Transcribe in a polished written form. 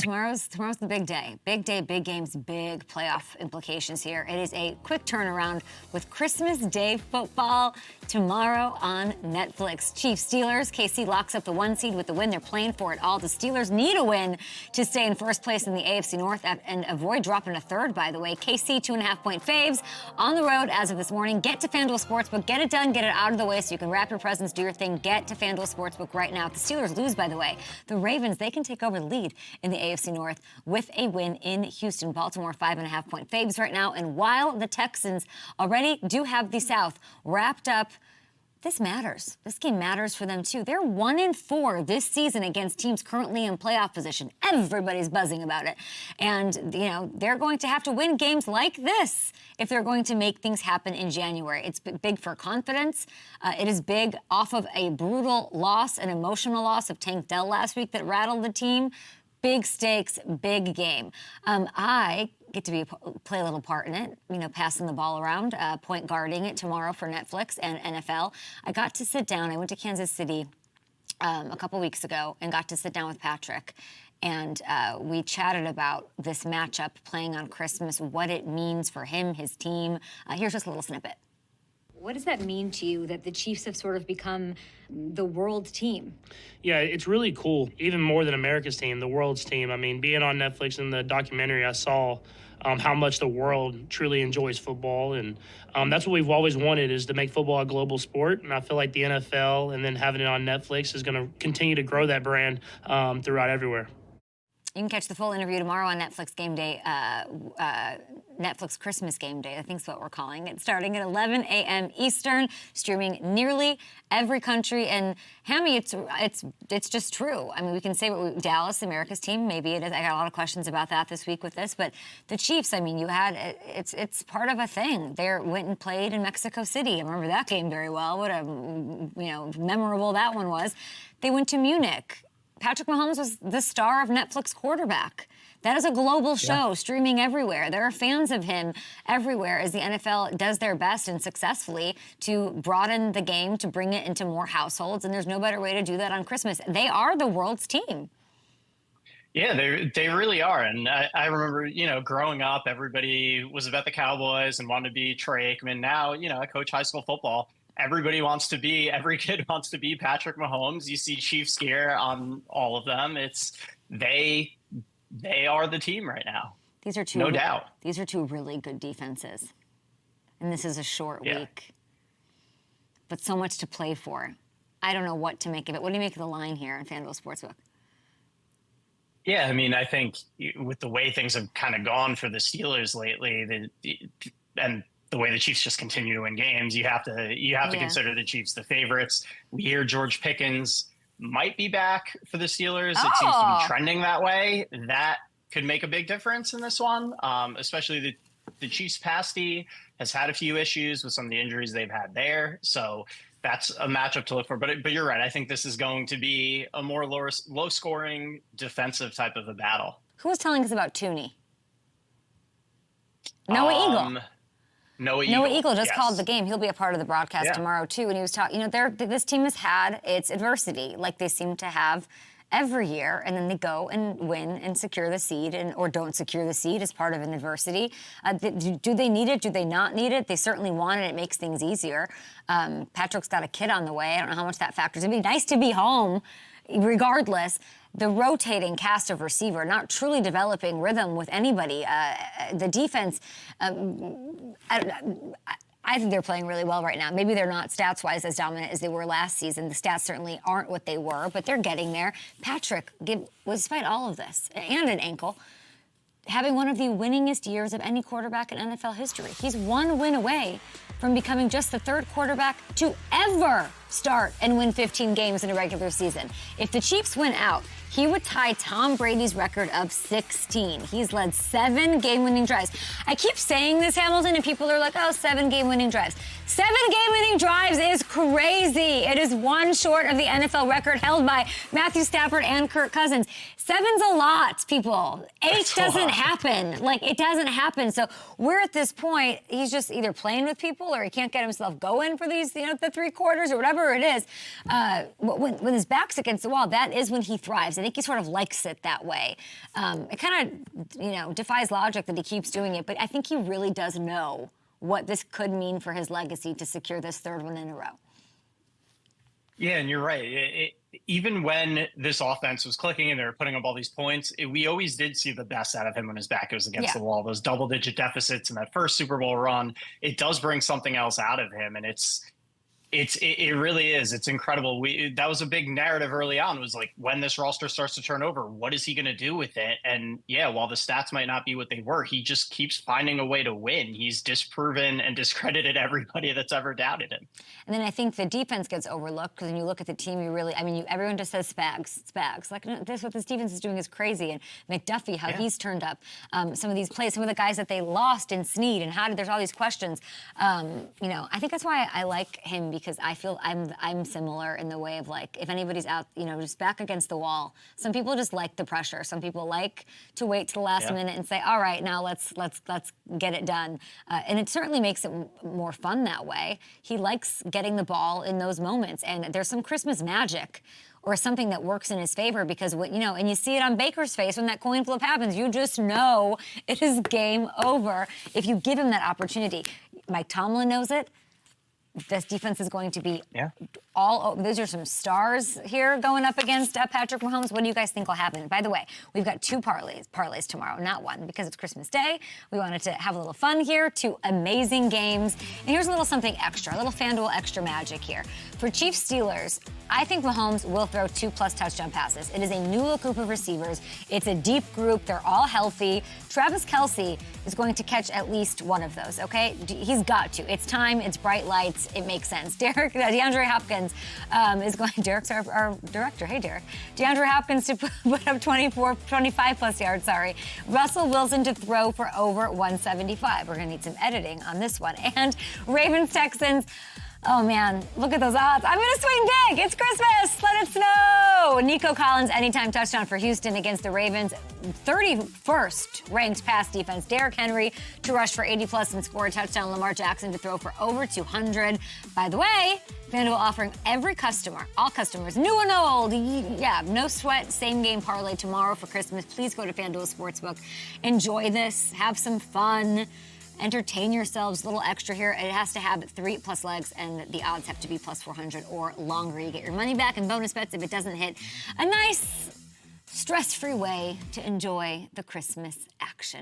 tomorrow's the big day. Big day, big games, big playoff implications here. It is a quick turnaround with Christmas Day football tomorrow on Netflix. Chiefs Steelers. KC locks up the 1 seed with the win. They're playing for it all. The Steelers need a win to stay in first place in the AFC North and avoid dropping a third, by the way. KC 2.5-point faves on the road as of this morning. Get to FanDuel Sportsbook. Get it done. Get it out of the way so you can wrap your presents, do your thing. Get to FanDuel Sportsbook right now. If the Steelers lose, by the way, the Ravens, they can take over the lead in the AFC North with a win in Houston. Baltimore 5.5-point faves right now. And while the Texans already do have the South wrapped up, this matters. This game matters for them, too. They're 1-4 this season against teams currently in playoff position. Everybody's buzzing about it. And, you know, they're going to have to win games like this if they're going to make things happen in January. It's big for confidence. It is big off of a brutal loss, an emotional loss of Tank Dell last week that rattled the team. Big stakes, big game. I get to play a little part in it, you know, passing the ball around, point guarding it tomorrow for Netflix and NFL. I got to sit down. I went to Kansas City a couple weeks ago and got to sit down with Patrick. And we chatted about this matchup playing on Christmas, what it means for him, his team. Here's just a little snippet. What does that mean to you that the Chiefs have sort of become the world team? Yeah, it's really cool. Even more than America's team, the world's team. I mean, being on Netflix in the documentary, I saw how much the world truly enjoys football. And that's what we've always wanted, is to make football a global sport. And I feel like the NFL and then having it on Netflix is going to continue to grow that brand throughout everywhere. You can catch the full interview tomorrow on Netflix Game Day, Netflix Christmas Game Day, I think is what we're calling it, starting at 11 a.m. Eastern, streaming nearly every country. And Hammy, it's just true. I mean, we can say Dallas, America's team, maybe it is. I got a lot of questions about that this week with this, but the Chiefs, I mean, it's part of a thing. They went and played in Mexico City. I remember that game very well. What a memorable that one was. They went to Munich. Patrick Mahomes was the star of Netflix quarterback. That is a global show, streaming everywhere. There are fans of him everywhere as the NFL does their best and successfully to broaden the game, to bring it into more households, and there's no better way to do that on Christmas. They are the world's team. Yeah, they really are. And I remember, growing up, everybody was about the Cowboys and wanted to be Troy Aikman. Now, I coach high school football. Every kid wants to be Patrick Mahomes. You see Chiefs gear on all of them. They are the team right now. These are no doubt. These are two really good defenses. And this is a short week. But so much to play for. I don't know what to make of it. What do you make of the line here on FanDuel Sportsbook? Yeah, I mean, I think with the way things have kind of gone for the Steelers lately, and the way the Chiefs just continue to win games, you have to consider the Chiefs the favorites. We hear George Pickens might be back for the Steelers. It seems to be trending that way. That could make a big difference in this one, especially the Chiefs' pass D has had a few issues with some of the injuries they've had there. So that's a matchup to look for. But you're right. I think this is going to be a more low-scoring defensive type of a battle. Who was telling us about Tooney? Noah Eagle. Noah Eagle just called the game. He'll be a part of the broadcast tomorrow, too. And he was talking, this team has had its adversity, like they seem to have every year. And then they go and win and secure the seed or don't secure the seed as part of an adversity. Do they need it? Do they not need it? They certainly want it. It makes things easier. Patrick's got a kid on the way. I don't know how much that factors. It'd be nice to be home regardless. The rotating cast of receiver, not truly developing rhythm with anybody. The defense, I think they're playing really well right now. Maybe they're not stats-wise as dominant as they were last season. The stats certainly aren't what they were, but they're getting there. Patrick, despite all of this, and an ankle, having one of the winningest years of any quarterback in NFL history. He's one win away from becoming just the third quarterback to ever start and win 15 games in a regular season. If the Chiefs win out, he would tie Tom Brady's record of 16. He's led 7 game-winning drives. I keep saying this, Hamilton, and people are like, 7 game-winning drives. 7 game-winning drives is crazy. It is one short of the NFL record held by Matthew Stafford and Kirk Cousins. 7's a lot, people. 8 doesn't happen. It doesn't happen. So we're at this point, he's just either playing with people or he can't get himself going for these, the 3 quarters or whatever it is. When his back's against the wall, that is when he thrives. I think he sort of likes it that way. It kind of, defies logic that he keeps doing it, but I think he really does know what this could mean for his legacy to secure this third one in a row. Yeah, and you're right. Even when this offense was clicking and they were putting up all these points, we always did see the best out of him when his back was against the wall. Those double-digit deficits in that first Super Bowl run, it does bring something else out of him, and it really is. It's incredible. That was a big narrative early on, was like, when this roster starts to turn over, what is he going to do with it? And yeah, while the stats might not be what they were, he just keeps finding a way to win. He's disproven and discredited everybody that's ever doubted him. And then I think the defense gets overlooked, because when you look at the team, everyone just says Spags. Like, no, what this defense is doing is crazy. And McDuffie, how he's turned up. Some of these plays, some of the guys that they lost in Snead, and there's all these questions. I think that's why I like him, because I feel I'm similar in the way of, like, if anybody's out, just back against the wall. Some people just like the pressure. Some people like to wait to the last minute and say, all right, now let's get it done. And it certainly makes it more fun that way. He likes getting the ball in those moments, and there's some Christmas magic or something that works in his favor, because and you see it on Baker's face when that coin flip happens. You just know it is game over if you give him that opportunity. Mike Tomlin knows it. This defense is going to be those are some stars here going up against Patrick Mahomes. What do you guys think will happen? By the way, we've got 2 parlays tomorrow, not 1, because it's Christmas Day. We wanted to have a little fun here, 2 amazing games. And here's a little something extra, a little FanDuel extra magic here. For Chiefs Steelers, I think Mahomes will throw 2+ touchdown passes. It is a new group of receivers. It's a deep group. They're all healthy. Travis Kelce is going to catch at least one of those, okay? He's got to. It's time. It's bright lights. It makes sense. DeAndre Hopkins is going. Derek's our director. Hey, Derek. DeAndre Hopkins to put up 25+ yards. Sorry. Russell Wilson to throw for over 175. We're going to need some editing on this one. And Ravens Texans. Oh, man, look at those odds. I'm going to swing big. It's Christmas. Let it snow. Nico Collins, anytime touchdown for Houston against the Ravens. 31st ranked pass defense. Derrick Henry to rush for 80+ and score a touchdown. Lamar Jackson to throw for over 200. By the way, FanDuel offering every customer, all customers, new and old, no sweat, same game parlay tomorrow for Christmas. Please go to FanDuel Sportsbook. Enjoy this. Have some fun. Entertain yourselves. A little extra here. It has to have 3+ legs, and the odds have to be +400 or longer. You get your money back and bonus bets if it doesn't hit. A nice, stress-free way to enjoy the Christmas action.